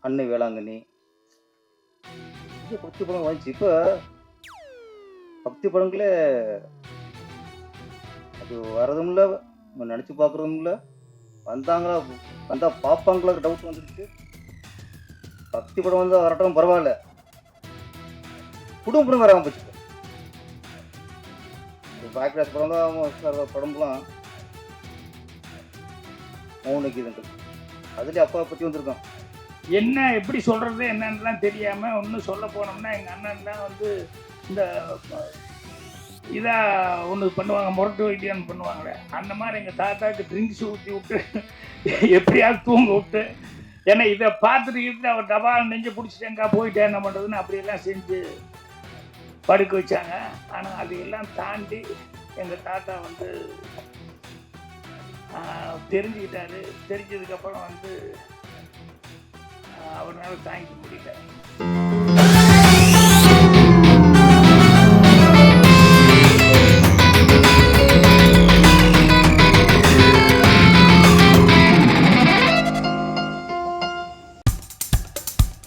அன்னை வேளாங்கண்ணி பக்தி படம் வந்துச்சு. இப்போ பக்தி படங்களே அது வரதும் இல்லை, நினச்சி பார்க்குறதும் இல்லை. வந்தாங்களா, வந்தால் பார்ப்பாங்களா டவுட் வந்துடுச்சு. பக்தி படம் வந்தால் வரட்டும் பரவாயில்ல, குடும்ப படம் வராமல் போச்சு. பாக்ராஜ் படம்லாம் படம்லாம் மௌன கீதங்கள் அதுலேயே அப்பா பற்றி வந்திருக்கான். என்ன எப்படி சொல்கிறது என்னன்னுலாம் தெரியாமல் ஒன்றும் சொல்ல போனோம்னா எங்கள் அண்ணன்லாம் வந்து இந்த இதாக ஒன்று பண்ணுவாங்க, முரட்டு வைத்தியம் பண்ணுவாங்களே, அந்த மாதிரி எங்கள் தாத்தாவுக்கு ட்ரிங்க்ஸ் ஊற்றி விட்டு எப்படியாவது தூங்க விட்டு, ஏன்னா இதை பார்த்துட்டு அவர் டபால் நெஞ்சு பிடிச்சிட்டேங்கா போயிட்டேன் என்ன பண்ணுறதுன்னு அப்படியெல்லாம் செஞ்சு படுக்க வச்சாங்க. ஆனால் அதையெல்லாம் தாண்டி எங்கள் தாத்தா வந்து தெரிஞ்சுக்கிட்டாரு. தெரிஞ்சதுக்கப்புறம் வந்து அவரால் தாங்கிக்க முடியல.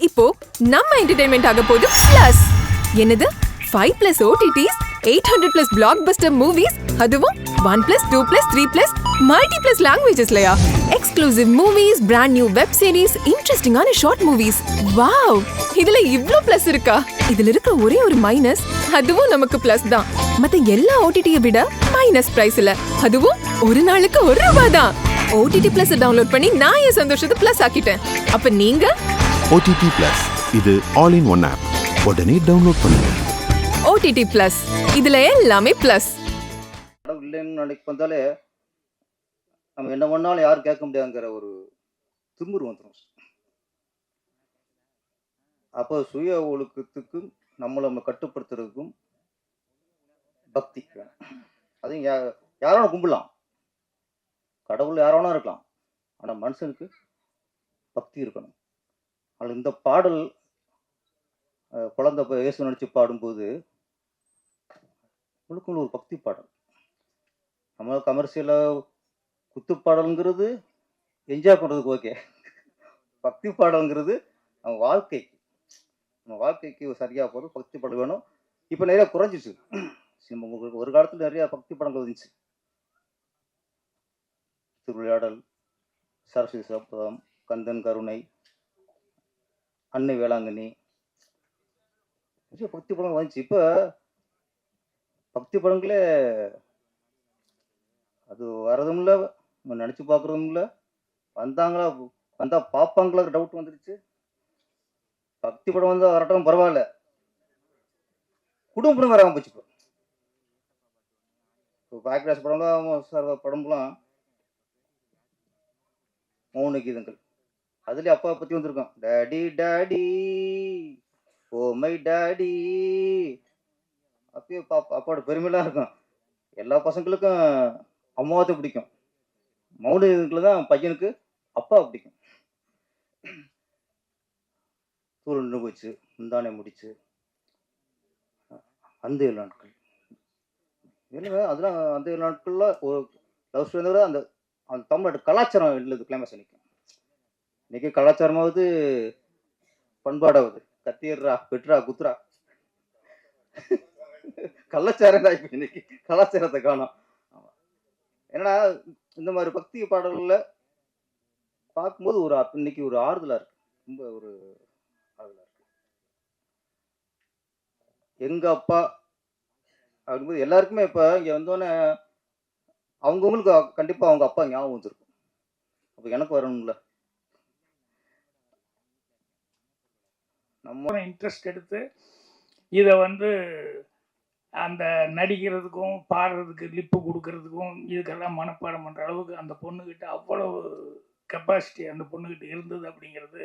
இப்போ நம்ம என்டர்டைன்மெண்ட் ஆக போகுது பிளஸ். என்னது 5+ OTTs, 800+ blockbuster movies, அதுவும் 1+, 2+, 3+, multi+ languagesலயா? Exclusive movies, brand new web series, interesting-ஆன short movies. Wow, இதுல இவ்ளோ பிளஸ் இருக்கா? இதுல இருக்க ஒரே ஒரு மைனஸ், அதுவும் நமக்கு பிளஸ் தான். மத்த எல்லா OTT-யை விட மைனஸ் பிரைஸ்ல, அதுவும் ஒரு நாளுக்கு ₹1 தான். OTT Plus டவுன்லோட் பண்ணி நான் என் சந்தோஷத்தை பிளஸ் ஆக்கிட்டேன். அப்ப நீங்க OTT Plus, இது ஆல் இன் ஒன் ஆப். உடனே டவுன்லோட் பண்ணுங்க. OTT Plus, இதுல எல்லாமே பிளஸ். இல்லைன்னு நினைக்க வந்தாலே நம்ம என்ன பண்ணாலும் யாரும் கேட்க முடியாதுங்கிற ஒரு திமிரு வந்துடும். அப்போ சுய ஒழுக்கத்துக்கும் நம்ம கட்டுப்படுத்துறதுக்கும் பக்தி வேணும். அதையும் யாரோட கும்பிடலாம், கடவுள் யாரோனா இருக்கலாம், ஆனால் மனுஷனுக்கு பக்தி இருக்கணும். அதில் இந்த பாடல் குழந்தை இயேசு நினச்சி பாடும்போது முழுக்க ஒரு பக்தி பாடல். நம்ம கமர்ஷியலாக குத்துப்பாடலுங்கிறது என்ஜாய் பண்ணுறதுக்கு ஓகே, பக்தி பாடலுங்கிறது நம்ம வாழ்க்கைக்கு சரியாக போகிறது பக்தி பாடல் வேணும். இப்போ நிறையா குறைஞ்சிச்சு. ஒரு காலத்தில் நிறையா பக்தி படங்கள் வந்துச்சு. திருவிளையாடல், சரஸ்வதி சபதம், கந்தன் கருணை, அன்னை வேளாங்கண்ணி பக்தி படங்கள் வந்துச்சு. இப்போ பக்தி படங்களே அது வரதும் இல்லை, நினச்சி பார்க்குறதும் இல்லை. வந்தால் பார்ப்பாங்களா டவுட் வந்துடுச்சு. பக்தி படம் வந்தால் வரட்டும் பரவாயில்ல, குடும்ப படம் வராமல் போச்சு. இப்போ பாக்ராஜ் படம்லாம் மௌன கீதங்கள் அதுலேயே அப்பா பற்றி வந்திருக்கான். Daddy daddy oh my daddy, அப்பயே அப்பாவோட பெருமையெல்லாம் இருக்கும். எல்லா பசங்களுக்கும் அம்மாவத்தை பிடிக்கும், மௌன கீதத்தில் தான் பையனுக்கு அப்பா பிடிக்கும். சூழல் நின்று போச்சு, முந்தானே முடிச்சு, அந்த 7 நாட்கள் இல்லை. அதெல்லாம் அந்த 7 நாட்களில் ஒரு லவ் ஸ்டோரி விட அந்த அந்த தமிழ்நாட்டு கலாச்சாரம் இல்லை கிளைமேக்ஸ் நிற்கும். இன்னைக்கு கலாச்சாரமாவது பண்பாடாவது கத்திடுறா பெட்ரா குத்துரா கலாச்சாரம் தான். இப்போ இன்னைக்கு கலாச்சாரத்தை காணும். ஏன்னா இந்த மாதிரி பக்தி பாடல்களில் பார்க்கும்போது இன்னைக்கு ஒரு ஆறுதலாக இருக்கு, ரொம்ப ஒரு ஆறுதலாக இருக்கு. எங்கள் அப்பா அப்படிங்கும்போது எல்லாருக்குமே இப்போ இங்கே வந்தோடனே அவங்கவுங்களுக்கு கண்டிப்பாக அவங்க அப்பா ஞாபகம் வந்துருக்கும். அப்போ எனக்கு வரணும்ல, நம்ம இன்ட்ரெஸ்ட் எடுத்து இதை வந்து அந்த நடிக்கிறதுக்கும் பாடுறதுக்கு லிப்பு கொடுக்கறதுக்கும் இதுக்கெல்லாம் மனப்பாடம் பண்ணுற அளவுக்கு அந்த பொண்ணுக்கிட்ட அவ்வளவு கெப்பாசிட்டி அந்த பொண்ணுக்கிட்ட இருந்தது. அப்படிங்கிறது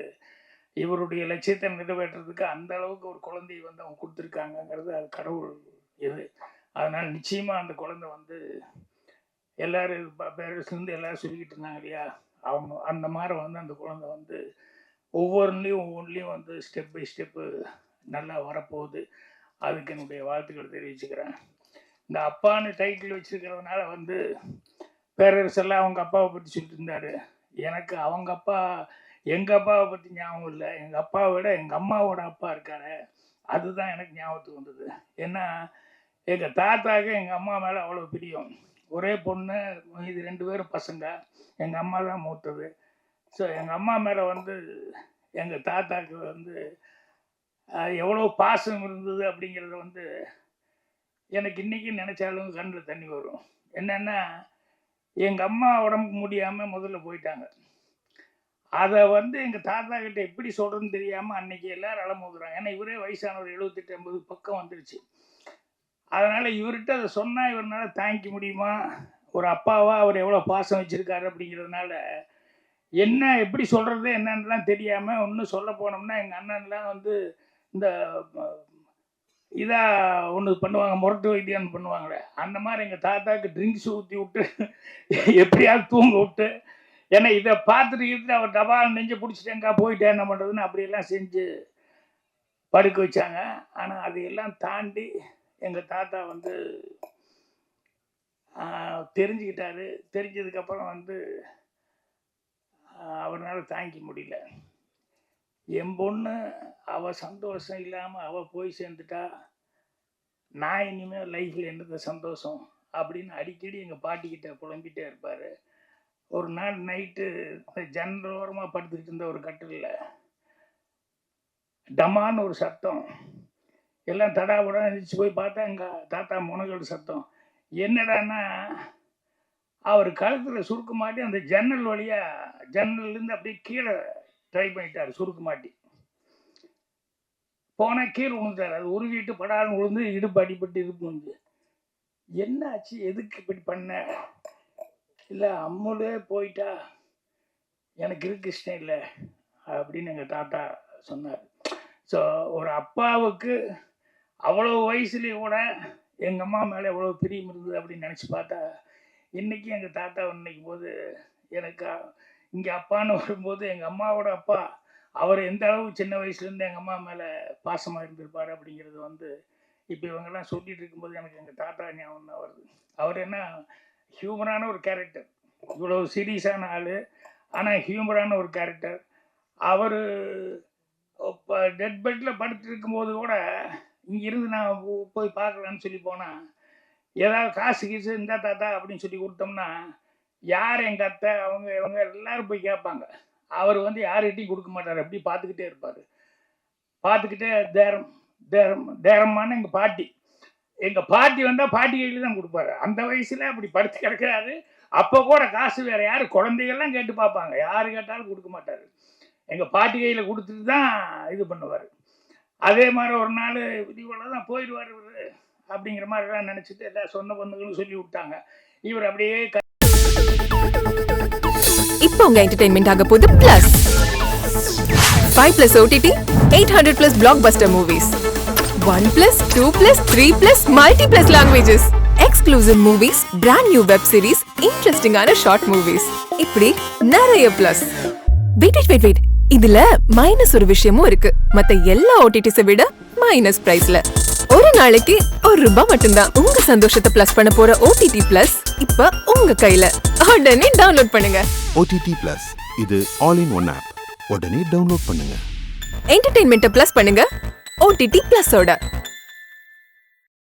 இவருடைய லட்சியத்தை நிறைவேற்றுறதுக்கு அந்த அளவுக்கு ஒரு குழந்தையை வந்து அவங்க கொடுத்துருக்காங்கங்கிறது அது கடவுள் இது. அதனால் நிச்சயமாக அந்த குழந்தை வந்து எல்லோரும் பேரண்ட்ஸ்லேருந்து எல்லோரும் சொல்லிக்கிட்டு இருந்தாங்க இல்லையா, அவங்க அந்த மாதிரி வந்து அந்த குழந்தை வந்து ஒவ்வொன்றிலையும் வந்து ஸ்டெப் பை ஸ்டெப்பு நல்லா வரப்போகுது. அதுக்கு என்னுடைய வாழ்த்துக்கள் தெரிவிச்சுக்கிறேன். இந்த அப்பான்னு டைட்டில் வச்சுருக்கிறதுனால வந்து பேரரசெல்லாம் அவங்க அப்பாவை பற்றி சொல்லிட்டு இருந்தார். எனக்கு அவங்க அப்பா எங்கள் அப்பாவை பற்றி ஞாபகம் இல்லை. எங்கள் அப்பாவை விட எங்கள் அம்மாவோட அப்பா இருக்காரு, அதுதான் எனக்கு ஞாபகத்துக்கு வந்தது. ஏன்னா எங்கள் தாத்தாவுக்கு எங்கள் அம்மா மேலே அவ்வளோ பிரியம். ஒரே பொண்ணு, இது 2 பேரும் பசங்க. எங்கள் அம்மா தான் மூத்தது. ஸோ எங்கள் அம்மா மேலே வந்து எங்கள் தாத்தாவுக்கு வந்து எவ்வளோ பாசம் இருந்தது அப்படிங்கிறத வந்து எனக்கு இன்றைக்கி நினச்சாலும் கண்ணில் தண்ணி வரும். என்னென்னா எங்கள் அம்மா உடம்புக்கு முடியாமல் முதல்ல போயிட்டாங்க. அதை வந்து எங்கள் தாத்தா கிட்ட எப்படி சொல்கிறதுன்னு தெரியாமல் அன்றைக்கி எல்லோரும் அலமோதுறாங்க. ஏன்னா இவரே வயசானவர் 78-80 பக்கம் வந்துருச்சு. அதனால் இவர்கிட்ட அதை சொன்னால் இவரால் தாங்கிக்க முடியுமா? ஒரு அப்பாவாக அவர் எவ்வளோ பாசம் வச்சுருக்காரு அப்படிங்கிறதுனால என்ன எப்படி சொல்கிறது என்னன்னுலாம் தெரியாமல் ஒன்றும் சொல்ல போனோம்னா எங்கள் அண்ணன்லாம் வந்து இந்த இதாக ஒன்று பண்ணுவாங்க, முரட்டு வைத்தியம் பண்ணுவாங்களே, அந்த மாதிரி எங்கள் தாத்தாவுக்கு ட்ரிங்க்ஸ் ஊற்றி விட்டு எப்படியாவது தூங்க விட்டு, ஏன்னா இதை பார்த்துட்டு அவர் டபால் நெஞ்சு பிடிச்சிட்டேங்கா போயிட்டேன் என்ன பண்ணுறதுன்னு அப்படியெல்லாம் செஞ்சு படுக்க வச்சாங்க. ஆனால் அதையெல்லாம் தாண்டி எங்கள் தாத்தா வந்து தெரிஞ்சுக்கிட்டாரு. தெரிஞ்சதுக்கப்புறம் வந்து அவரால் தாங்கிக்க முடியல. என் பொண்ணு அவள் சந்தோஷம் இல்லாமல் அவள் போய் சேர்ந்துட்டா நான் இனிமேல் லைஃப்பில் என்னது சந்தோஷம் அப்படின்னு அடிக்கடி எங்கள் பாட்டிக்கிட்ட புலம்பிகிட்டே இருப்பார். ஒரு நாள் நைட்டு ஜன்னல் ஓரமாக படுத்துக்கிட்டு இருந்த ஒரு கட்டிலில் டமான்னு ஒரு சத்தம். எல்லாம் தடாபடம் எழுந்திரிச்சு போய் பார்த்தா எங்கள் தாத்தா முனகல் சத்தம். என்னடான்னா அவர் கழுத்தில் சுருக்கு மாட்டி அந்த ஜன்னல் வழியாக ஜன்னல்லேருந்து அப்படியே கீழே ட்ரை பண்ணிட்டார். சுருக்கு மாட்டி போனால் கீழே விழுந்துட்டார். அது உருவிட்டு படாலும் விழுந்து இடுப்பு அடிபட்டு இடுப்பு வந்து என்ன ஆச்சு, எதுக்கு இப்படி பண்ண? இல்லை அம்முலே போயிட்டா, எனக்கு இருக்கு இஷ்டம் இல்லை அப்படின்னு எங்கள் தாத்தா சொன்னார். ஸோ ஒரு அப்பாவுக்கு அவ்வளோ வயசுலேயே கூட எங்கள் அம்மா மேலே எவ்வளோ பிரியம் இருந்தது அப்படின்னு நினச்சி பார்த்தா இன்றைக்கி எங்கள் தாத்தா நினைக்கும் போது எனக்கு இங்கே அப்பான்னு வரும்போது எங்கள் அம்மாவோட அப்பா அவர் எந்த அளவு சின்ன வயசுலேருந்து எங்கள் அம்மா மேலே பாசமாக இருந்திருப்பார் அப்படிங்கிறது வந்து இப்போ இவங்கெல்லாம் சொல்லிகிட்டு இருக்கும்போது எனக்கு எங்கள் தாத்தா ஞாபகம் தான் வருது. அவர் என்ன ஹியூமரான ஒரு கேரக்டர், இவ்வளோ சீரியஸான ஆள், ஆனால் ஹியூமரான ஒரு கேரக்டர். அவர் இப்போ டெட் பெட்டில் படுத்துட்டு இருக்கும்போது கூட இங்கேருந்து நான் போய் பார்க்கலான்னு சொல்லி போனால் ஏதாவது காசு கீசு இந்த தாத்தா அப்படின்னு சொல்லி கொடுத்தோம்னா யார் எங்கள் அத்தை அவங்க இவங்க எல்லோரும் போய் கேட்பாங்க. அவர் வந்து யார்கிட்டையும் கொடுக்க மாட்டார், அப்படி பார்த்துக்கிட்டே இருப்பார். பார்த்துக்கிட்டே தேரம்மான்னு எங்கள் பாட்டி வந்தால் பாட்டி கையில் தான் கொடுப்பாரு. அந்த வயசில் அப்படி படுத்து கிடக்கிறாரு. அப்போ கூட காசு வேறு யார் குழந்தைகள்லாம் கேட்டு பார்ப்பாங்க, யார் கேட்டாலும் கொடுக்க மாட்டார். எங்கள் பாட்டி கையில் கொடுத்துட்டு தான் இது பண்ணுவார். அதே மாதிரி ஒரு நாள் இவ்வளோ தான் போயிடுவார் இவர் அப்படிங்கிற மாதிரிலாம் நினச்சிட்டு எல்லா சொந்த பந்துகளும் சொல்லி விட்டாங்க. இவர் அப்படியே இப்போ உங்க என்டர்டெயின்மெண்ட் ஆக போகுது plus 5+ OTT 800+ blockbuster movies 1+, 2+, 3+ multi+ languages exclusive movies brand new web series interesting ஆன short movies இப்படி நிறைய பிளஸ். வெயிட் இதுல மைனஸ் ஒரு விஷயமும் இருக்கு. மத்த எல்லா ஓடிடிஸை விட மைனஸ் பிரைஸ்ல ஒரு நாளைக்கு ₹1 மட்டும்தான். உங்க சந்தோஷத்தை பிளஸ் பண்ண போற OTT பிளஸ் இப்ப உங்க கையில. உடனே டவுன்லோட் பண்ணுங்க. OTT Plus இது ஆல் இன் ஒன் ஆப். உடனே டவுன்லோட் பண்ணுங்க. என்டர்டெயின்மெண்ட்டை பிளஸ் பண்ணுங்க OTT பிளஸோட.